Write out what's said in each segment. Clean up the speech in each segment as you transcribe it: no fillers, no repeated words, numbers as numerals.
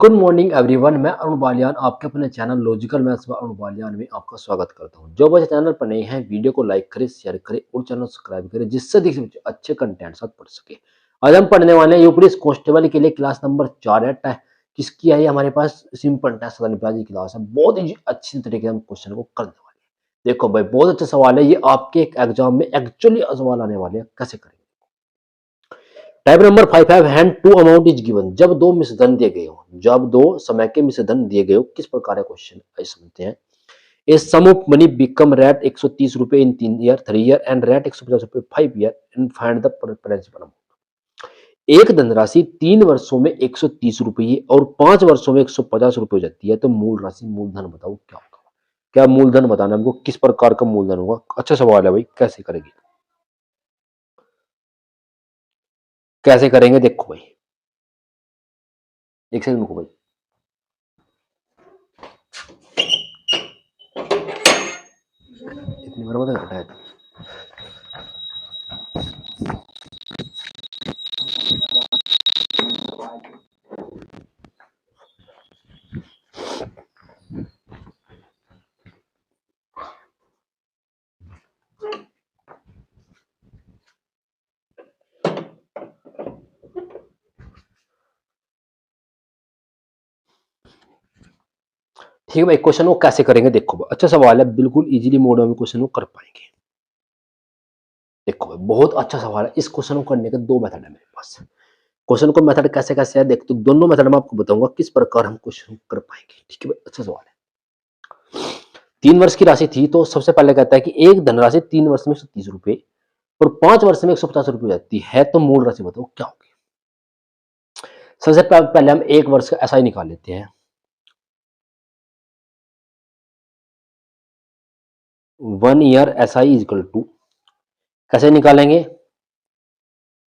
Good morning everyone. मैं अरुण बालियान आपके अपने चैनल लॉजिकल मैथ्स व अरुण बालियान में आपका स्वागत करता हूं। जो बच्चे चैनल पर नए हैं वीडियो को लाइक करें, शेयर करें और चैनल सब्सक्राइब करें जिससे देखिए बच्चे अच्छे कंटेंट साथ पढ़ सके। आज हम पढ़ने वाले हैं यूपी कांस्टेबल के लिए क्लास नंबर 4 है किसकी है ये हमारे पास सिंपल टेस्ट वाली क्लास है। बहुत ही अच्छी तरीके से हम क्वेश्चन को करने वाले हैं। देखो भाई बहुत अच्छा सवाल है ये, आपके एग्जाम में एक्चुअली सवाल आने वाले हैं। कैसे करेंगे? टाइप नंबर 5 है when two amount is given. जब दो मिश्रधन दिए गए हो, जब दो समय के मिश्रधन दिए गए हो, किस प्रकार का क्वेश्चन आइए समझते हैं। A sum of money become rate 130 रुपए in 3 year 3 year and rate 150 रुपए 5 year and find the principal amount. एक धनराशि 3 वर्षों में 130 रुपये और 5 वर्षों में 150 रुपये हो जाती है, तो मूल राशि मूलधन बताओ क्या होगा। क्या मूलधन बताना हमको, किस प्रकार का मूलधन होगा। अच्छा सवाल है भाई, कैसे करेंगे कैसे करेंगे देखो भाई। एक सेकंड रुको भाई। इतनी बार बता घटा है। ठीक है भाई, क्वेश्चन को कैसे करेंगे देखो। अच्छा सवाल है, बिल्कुल इजीली मोड में क्वेश्चन को कर पाएंगे। देखो भाई बहुत अच्छा सवाल है। इस क्वेश्चन को करने के दो मेथड है मेरे पास। क्वेश्चन को मेथड कैसे कैसे है देख, तो दोनों मेथड में आपको बताऊंगा किस प्रकार हम क्वेश्चन कर पाएंगे। ठीक है भाई, अच्छा सवाल है। 3 वर्ष की राशि थी, तो सबसे पहले कहता है कि एक धनराशि 3 वर्ष में 130 रुपए और 5 वर्ष में 150 रुपये जाती है, तो मूल राशि बताओ क्या होगी। सबसे पहले हम 1 वर्ष का ऐसा ही निकाल लेते हैं। 1 year S I is equal to, कैसे निकालेंगे।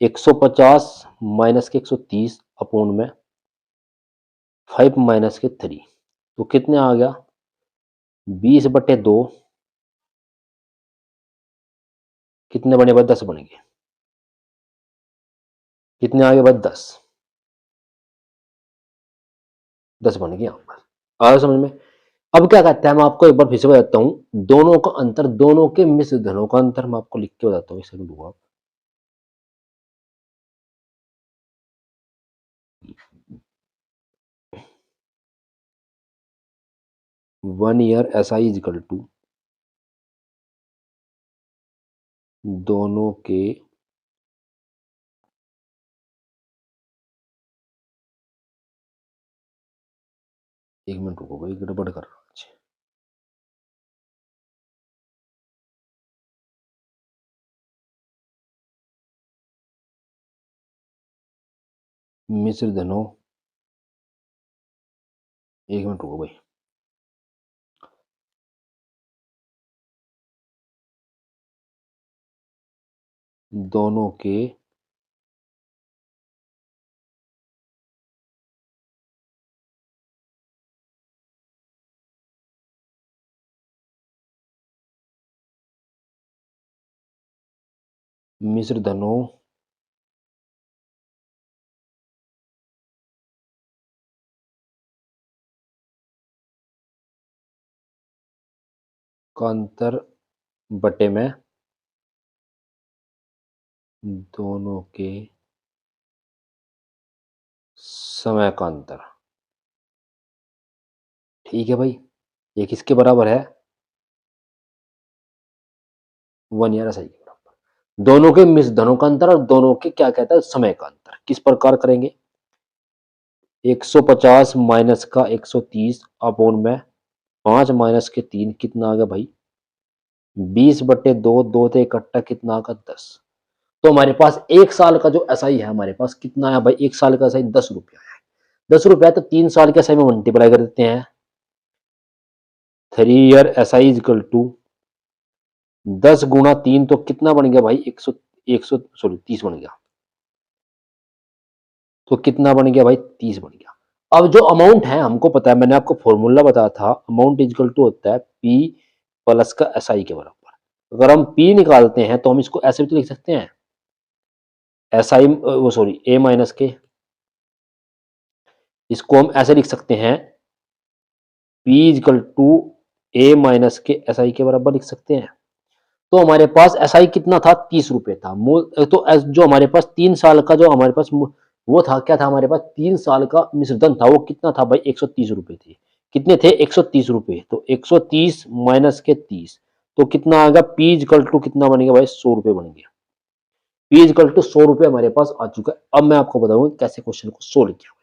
150 माइनस के 130 अपॉन में 5 माइनस के 3, तो कितने आ गया 20/2। कितने बने भाई 10 बन गए। कितने आ गए भाई 10 बन गए यहाँ पर। आ रहा समझ में। अब क्या कहता है, मैं आपको एक बार फिर से बताता हूँ दोनों का अंतर, दोनों के मिश्र धनों का अंतर मैं आपको लिख के बताता हूँ। इसे लूंगा 1 year S I is equal to दोनों के एक मिनट रुको भाई, गड़बड़ कर रहा हूँ। मिश्र धनों, एक मिनट रुको भाई। दोनों के मिश्र धनों का अंतर बटे में दोनों के समय का अंतर। ठीक है भाई, ये किसके बराबर है 1 ईयर एस आई के बराबर। दोनों के मिश्र धनों का अंतर और दोनों के क्या कहता है समय का अंतर। किस प्रकार करेंगे। 150 माइनस का 130 अपॉन में 5 माइनस के 3, कितना आ गया भाई 20/2, दो थे इकट्ठा कितना आ गया 10। तो हमारे पास एक साल का जो एसआई है हमारे पास कितना है भाई, एक साल का एसआई 10 रुपया है। 10 रुपया तो 3 साल के एसआई में मल्टीप्लाई कर देते हैं। 3 ईयर एसआई इजकल टू 10 गुणा 3, तो कितना बन गया भाई 130 बन गया। तो कितना बन गया भाई 30 बन गया। अब जो अमाउंट है हमको पता है, मैंने आपको फॉर्मूला बताया था, अमाउंट इजकल टू होता है पी प्लस का एसआई के बराबर। अगर हम पी निकालते हैं तो हम इसको ऐसे भी तो लिख सकते हैं, एसआई वो सॉरी ए माइनस के इसको हम ऐसे लिख सकते हैं, P equal to A minus के एस आई के बराबर लिख सकते हैं। तो हमारे पास एस आई कितना था, 30 रुपए था। तो जो हमारे पास 3 साल का जो हमारे पास वो था, क्या था हमारे पास, 3 साल का मिश्रधन था, वो कितना था भाई, 130 रुपए थे। कितने थे, 130 रुपए। तो 130 माइनस के 30, तो कितना आएगा, पी इक्वल टू कितना बनेगा भाई, 100 रुपए बन गया। पी इक्वल टू 100 रुपए हमारे पास आ चुका है। अब मैं आपको बताऊंगा कैसे क्वेश्चन को सोल्व किया।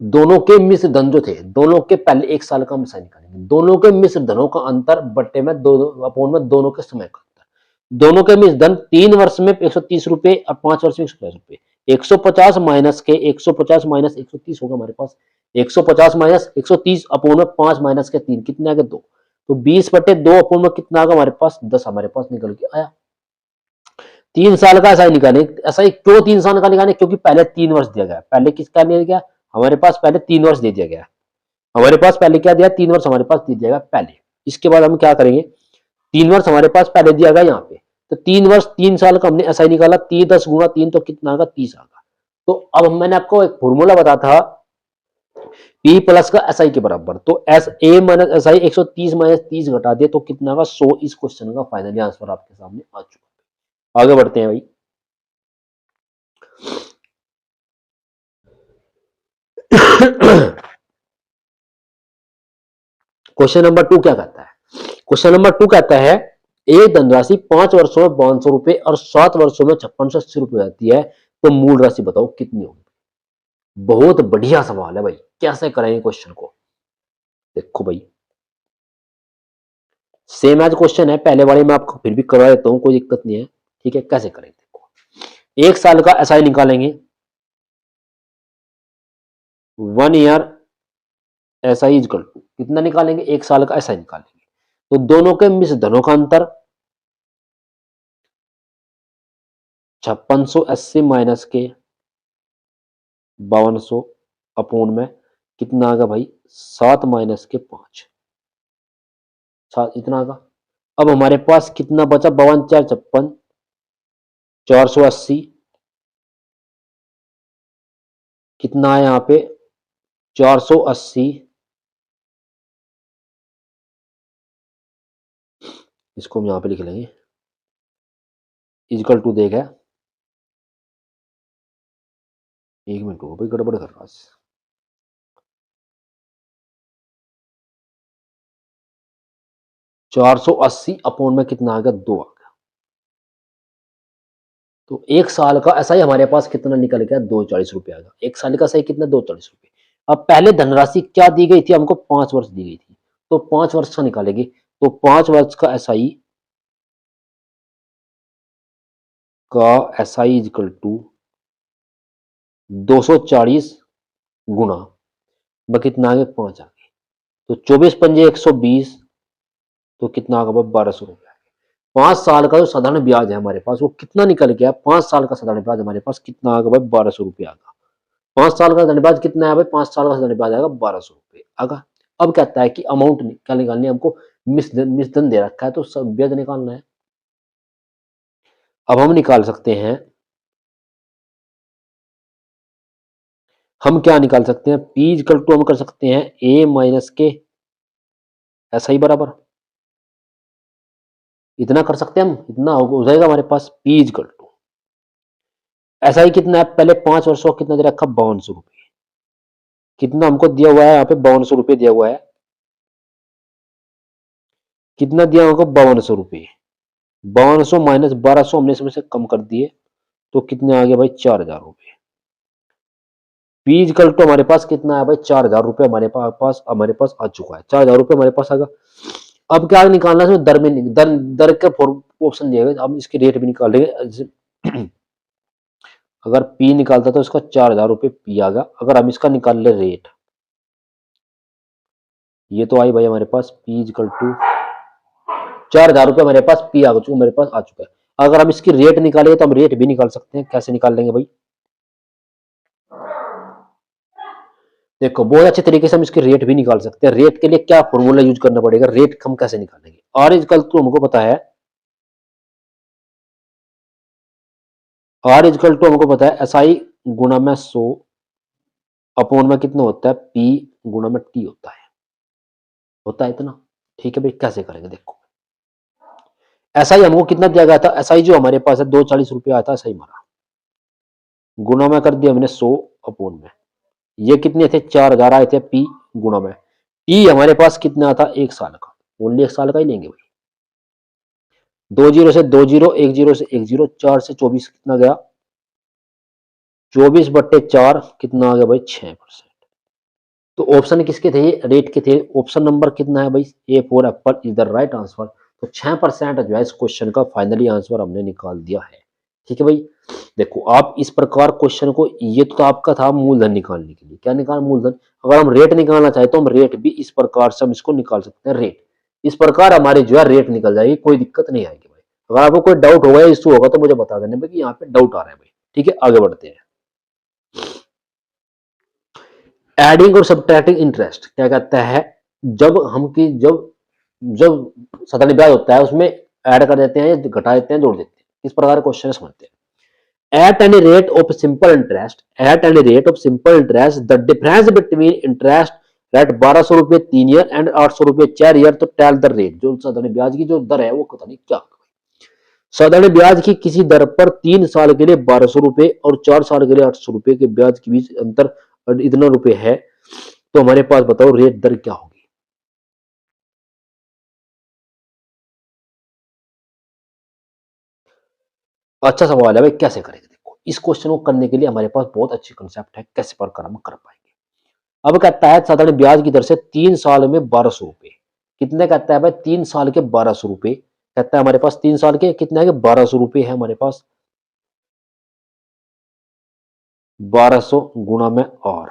दोनों के मिश्र धन जो थे, दोनों के पहले 1 साल का हम साइन निकालेंगे। दोनों के मिश्र धनों का अंतर बट्टे में अपोन में दोनों के समय का अंतर। दोनों के मिश्र धन 3 वर्ष में 130 रुपए और 5 वर्ष में 150 रुपए। 150 माइनस के 150 माइनस 130 होगा हमारे पास। 150 माइनस 130 अपोन में 5 माइनस के 3 कितने आ गए, 2। तो 20/2 अपोन में कितना आ गया हमारे पास, 10 हमारे पास निकल के आया। 3 साल का ऐसा ही निकाले। ऐसा ही क्यों 3 साल का निकाले, क्योंकि पहले 3 वर्ष दिया गया। पहले किसका दिया गया, हमारे पास पहले 3 वर्ष दे दिया गया। हमारे पास पहले क्या दिया, 3 वर्ष हमारे पास दे दिया गया पहले। इसके बाद हम क्या करेंगे, 3 वर्ष हमारे पास पहले दिया गया यहाँ पे। तो 3 वर्ष 3 साल का हमने ऐसा ही निकाला, 10 गुणा 3 तो कितना आएगा, 30 आएगा। तो अब मैंने आपको एक फॉर्मूला बताया था, पी प्लस का एस आई के बराबर। तो S A minus S I 130 minus 30 घटा दिए तो कितना आएगा, 100। इस क्वेश्चन का फाइनली आंसर आपके सामने आ चुका है। आगे बढ़ते हैं भाई। क्वेश्चन नंबर 2 क्या कहता है, क्वेश्चन नंबर 2 कहता है, एक धनराशि 5 वर्षों में 5200 रुपए और 7 वर्षों में 5680 रुपए आती है, तो मूल राशि बताओ कितनी होगी। बहुत बढ़िया सवाल है भाई, कैसे करेंगे क्वेश्चन को, देखो भाई सेम एज क्वेश्चन है पहले वाले में, आपको फिर भी करवा देता हूं, कोई दिक्कत नहीं है। ठीक है, कैसे करेंगे देखो। 1 साल का एसआई निकालेंगे, 1 ईयर एसआई इक्वल टू कितना निकालेंगे, 1 साल का एसआई निकालेंगे। तो दोनों के मिश्र धनों का अंतर 5680 माइनस के 5200 अपोन में कितना आ गया भाई, 7 माइनस के 5, 7 इतना आगा। अब हमारे पास कितना बचा, 52 4 56, 480 कितना है यहाँ पे, 480, इसको हम यहाँ पे लिख लेंगे, इक्वल टू देगा, 1 मिनट हो भाई, गड़बड़ कर रहा है। 480 अपोन में कितना आ गया, 2 आ गया। तो 1 साल का ऐसा ही हमारे पास कितना निकल गया, 240 रुपए आ गया। 1 साल का सही कितना, 240 रुपए। अब पहले धनराशि क्या दी गई थी हमको, 5 वर्ष दी गई थी, तो 5 वर्ष का निकालेंगे। तो 5 वर्ष का एसआई इक्वल टू 240 गुणा में कितना आ गया, 5 आ गए। तो 24 पंजे 120, तो कितना आ गया, 1200 रुपया। 5 साल का जो साधारण ब्याज है हमारे पास, वो कितना निकल गया, 5 साल का साधारण ब्याज हमारे पास कितना आ गया भाई, 1200 रुपया आ गया। 5 साल का साधारण ब्याज कितना है भाई, 5 साल का साधारण ब्याज आएगा 1200 रुपये आगा। अब कहता है कि अमाउंट क्या निकालनी है हमको, मिसधन दे रखा है, तो सब ब्याज निकालना है। अब हम निकाल सकते हैं, हम क्या निकाल सकते हैं, पी इक्वल टू हम कर सकते हैं ए माइनस के ऐसा ही बराबर, इतना कर सकते हैं हम, इतना हो जाएगा हमारे पास, पी इक्वल टू ऐसा ही कितना है, पहले 5 वर्षों का कितना दे रखा, 5200 रुपये। कितना हमको दिया हुआ है यहाँ पे, 5200 रुपये दिया हुआ है। कितना दिया होगा, 5200 रुपये। 5200 माइनस 1200 हमने इसमें से कम कर दिए, तो कितने आ गए भाई, 4000 रुपये। पी इक्वल टू हमारे पास कितना है भाई, 4000 रुपये हमारे पास आ चुका है। 4000 रुपये हमारे पास आ गया। अब क्या निकालना है, दर में दर के ऑप्शन दिए गए, अब इसके रेट भी निकालेंगे। अगर पी निकालता तो इसका 4000 रुपये पी आ गया। अगर हम इसका निकाल ले रेट, ये तो आई भाई हमारे पास पी इक्वल टू 4000 रुपये हमारे पास पी आ चुका, मेरे पास आ चुका है। अगर हम इसकी रेट निकालेंगे तो हम रेट भी निकाल सकते हैं। कैसे निकाल लेंगे भाई, देखो बहुत अच्छे तरीके से हम इसके रेट भी निकाल सकते हैं। रेट के लिए क्या फॉर्मूला यूज करना पड़ेगा, रेट हम कैसे निकालेंगे, आर इक्वल टू हमको पता है, आर इक्वल टू हमको पता है एस आई गुणा में 100 अपॉन में कितना होता है, पी गुणा में टी होता है इतना। ठीक है भाई, कैसे करेंगे देखो। एसआई हमको कितना दिया गया था, एसआई जो हमारे पास है 240 रुपये आता है, सही मारा, गुणा में कर दिया हमने 100 अपॉन में, ये कितने थे 4000 आए थे, पी गुणा में टी हमारे पास कितना था 1 साल का, ओनली 1 साल का ही लेंगे भाई। 2 जीरो से 2 जीरो, 1 जीरो से 1 जीरो, 4 से 24 कितना गया, 24/4 कितना आ गया भाई 6%। तो ऑप्शन किसके थे, रेट के थे, ऑप्शन नंबर कितना है भाई, A for Apple is the right answer. तो 6% जो है इस क्वेश्चन का फाइनली आंसर हमने निकाल दिया है। ठीक है भाई, देखो आप इस प्रकार क्वेश्चन को, ये तो आपका था मूलधन निकालने के लिए, क्या निकाल मूलधन, अगर हम रेट निकालना चाहे तो हम रेट भी इस प्रकार से हम इसको निकाल सकते हैं, रेट इस प्रकार हमारे जो है रेट निकल जाएगी, कोई दिक्कत नहीं आएगी भाई। अगर आपको कोई डाउट होगा या इशू होगा तो मुझे बता देने भाई, यहाँ पे डाउट आ रहा है भाई। ठीक है, आगे बढ़ते हैं। एडिंग और सब्ट्रैक्टिंग इंटरेस्ट क्या कहता है, जब हम की जब जब साधारण ब्याज होता है उसमें ऐड कर देते हैं या घटा देते हैं, जोड़ देते हैं, किस प्रकार क्वेश्चन समझते हैं। At any rate of simple interest, at any rate of simple interest the difference between interest rate 1200 रुपये 3 ईयर एंड 800 रुपये 4 ईयर, तो टेल द रेट, जो साधारण ब्याज की जो दर है वो पता नहीं क्या, साधारण ब्याज की किसी दर पर 3 साल के लिए 1200 रुपये और 4 साल के लिए 800 रुपये के ब्याज के बीच अंतर इतना रुपए है, तो हमारे पास बताओ रेट दर क्या होगी। अच्छा सवाल है भाई, कैसे करेंगे देखो, इस क्वेश्चन को करने के लिए हमारे पास बहुत अच्छी कंसेप्ट है, कैसे पर हम कर पाएंगे। अब कहता है साधारण ब्याज की दर से 3 साल में 1200 रुपये, कितने कहता है भाई, 3 साल के 1200 रुपये, कहता है हमारे पास 3 साल के कितने है, 1200 रुपये है हमारे पास, 1200 गुणा में और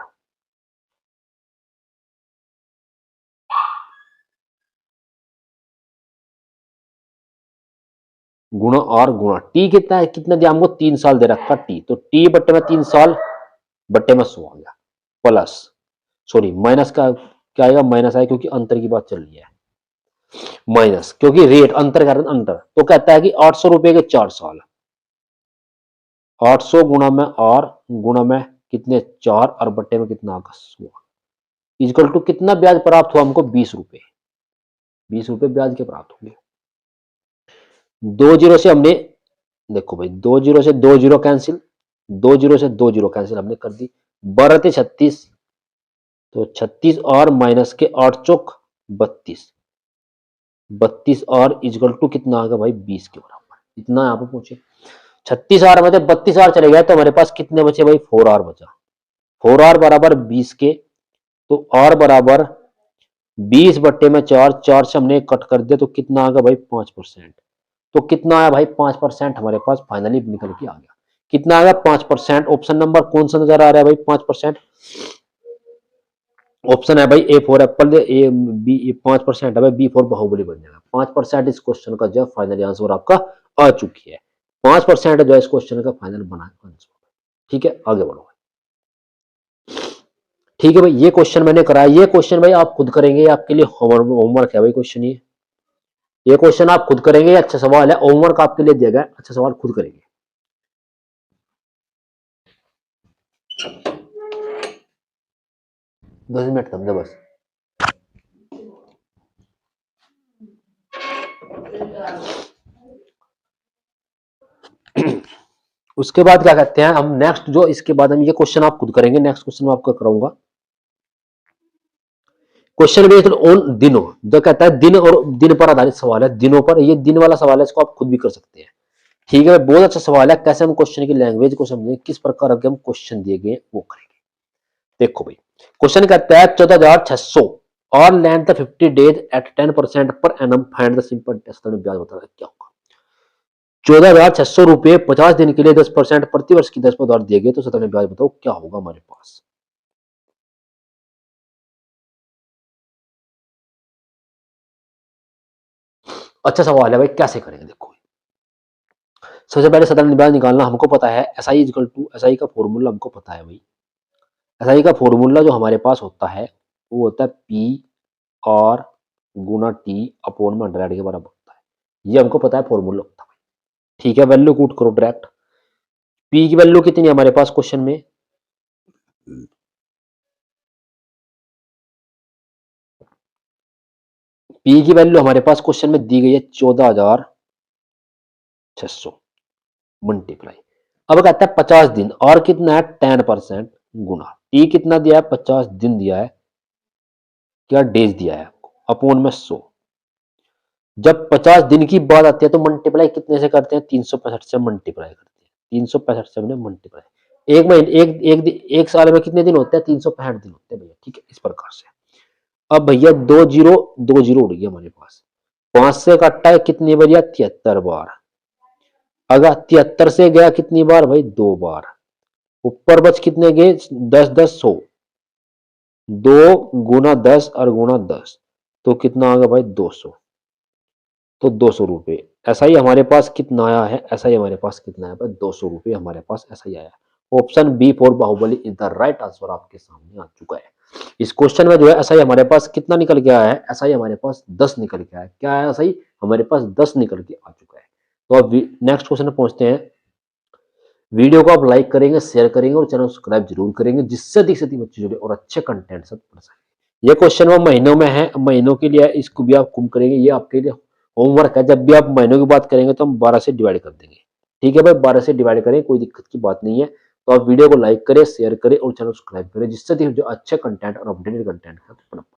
गुणा और गुणा टी कितना है, कितना दिया हमको 3 साल दे रखा टी, तो टी बट्टे में 3 साल बट्टे में 100 आ गया, प्लस सॉरी माइनस का क्या आएगा, माइनस आएगा क्योंकि अंतर की बात चल रही है, माइनस क्योंकि रेट अंतर कर अंतर, तो कहता है कि 800 रुपये के 4 साल, 800 गुणा में और गुणा में कितने 4 और बट्टे में कितना आगा 100, इक्वल टू कितना ब्याज प्राप्त हुआ हमको 20 रुपये, 20 रुपये ब्याज के प्राप्त होंगे। 2 जीरो से हमने, देखो भाई 2 जीरो से 2 जीरो कैंसिल, 2 जीरो से 2 जीरो कैंसिल हमने कर दी, 12 × 36, तो 36 और माइनस के 8 चौक 32, 32 और इक्वल टू कितना आ गया भाई 20 के बराबर, इतना यहाँ पे पूछे। 36 आर में 32 आर चले गए तो हमारे पास कितने बचे भाई 4 आर बचा, 4 आर बराबर 20 के, तो आर बराबर 20/4, 4 से हमने कट कर दिया तो कितना आ गया भाई 5%, तो कितना आया भाई 5% हमारे पास फाइनली निकल के आ गया, कितना आ गया 5%। ऑप्शन नंबर कौन सा नजर आ रहा है भाई 5%, ऑप्शन है भाई A for apple, A B 5% है भाई, बी फॉर बाहुबली बन जाएगा, 5% इस क्वेश्चन का जो फाइनल आंसर आपका आ चुकी है, 5% जो इस क्वेश्चन का फाइनल बना आंसर। ठीक है, आगे बढ़ो। ठीक है भाई, ये क्वेश्चन मैंने कराया, ये क्वेश्चन भाई आप खुद करेंगे, आपके लिए होमवर्क है भाई क्वेश्चन, ये क्वेश्चन आप खुद करेंगे, अच्छा सवाल है, होमवर्क आपके लिए दिया गया, अच्छा सवाल खुद करेंगे। 10 मिनट समझो बस। उसके बाद क्या कहते हैं हम नेक्स्ट, जो इसके बाद हम ये क्वेश्चन आप खुद करेंगे, नेक्स्ट क्वेश्चन मैं आपको कराऊंगा, क्वेश्चन बेस्ड ऑन दिनों, जो कहता है दिन और दिन पर आधारित सवाल है, दिनों पर, ये दिन वाला सवाल है, इसको आप खुद भी कर सकते हैं। ठीक है, बहुत अच्छा सवाल है, कैसे हम क्वेश्चन की लैंग्वेज को समझें, किस प्रकार के हम क्वेश्चन दिए गए वो करेंगे। देखो भाई, क्वेश्चन कहता है 14,600 और लेंथ 50 डेज एट 10% पर annum, find the simple test, ब्याज बता रहा है क्या होगा। 14,600 रुपये 50 दिन के लिए 10% प्रतिवर्ष की 10 दिए गए, तो सत्रह ब्याज बताओ क्या होगा हमारे पास। अच्छा सवाल है भाई, कैसे करेंगे देखो, सबसे पहले साधारण ब्याज निकालना हमको पता है, S I is equal to S I का फॉर्मूला हमको पता है भाई, एस आई का फॉर्मूला जो हमारे पास होता है वो होता है पी और गुना टी अपॉन में 100 के बराबर होता है, ये हमको पता है फॉर्मूला होता है। ठीक है, वैल्यू कूट करो डायरेक्ट, पी की वैल्यू कितनी है हमारे पास क्वेश्चन में पी की वैल्यू हमारे पास क्वेश्चन में दी गई है 14,600 मल्टीप्लाई। अब कहता है 50 दिन और कितना है 10% गुना। टी कितना दिया है 50 दिन दिया है, क्या डेज दिया है आपको, अपोन में 100। जब 50 दिन की बात आती है तो मल्टीप्लाई कितने से करते हैं 365 से मल्टीप्लाई करते हैं। 365 से हमने मल्टीप्लाई, एक महीने एक साल में कितने दिन होते हैं 365 दिन होते हैं भैया, ठीक है इस प्रकार से। अब भैया 2 जीरो उड़ गया हमारे पास, 5 से काटा है कितनी बार, 73 बार। अगर 73 से गया कितनी बार भाई 2 बार, ऊपर बच कितने गए 10 10 100, 2 गुना 10 और गुना 10 तो कितना आ गया भाई 200, तो 200 रुपये। ऐसा ही हमारे पास कितना आया है, ऐसा ही हमारे पास कितना है भाई 200 रुपये हमारे पास ऐसा ही आया। Option B for Baahubali is the right answer आपके सामने आ चुका है। इस क्वेश्चन में जो है ऐसा ही हमारे पास कितना निकल के आया है, ऐसा ही हमारे पास 10 निकल के आया है। क्या है ऐसा ही हमारे पास 10 निकल के आ चुका है। तो अब नेक्स्ट क्वेश्चन में पहुंचते हैं। वीडियो को आप लाइक करेंगे, शेयर करेंगे और चैनल सब्सक्राइब जरूर करेंगे, जिससे अधिक से अधिक बच्चे जुड़े और अच्छे कंटेंट से पढ़ सकें। ये क्वेश्चन में महीनों में है, महीनों के लिए इसको भी आप कुम करेंगे, ये आपके लिए होमवर्क है। जब भी आप महीनों की बात करेंगे तो हम 12 से डिवाइड कर देंगे, ठीक है भाई 12 से डिवाइड करें, कोई दिक्कत की बात नहीं है। तो आप वीडियो को लाइक करें, शेयर करें और चैनल सब्सक्राइब करें, जिससे जो अच्छे कंटेंट और अपडेटेड कंटेंट है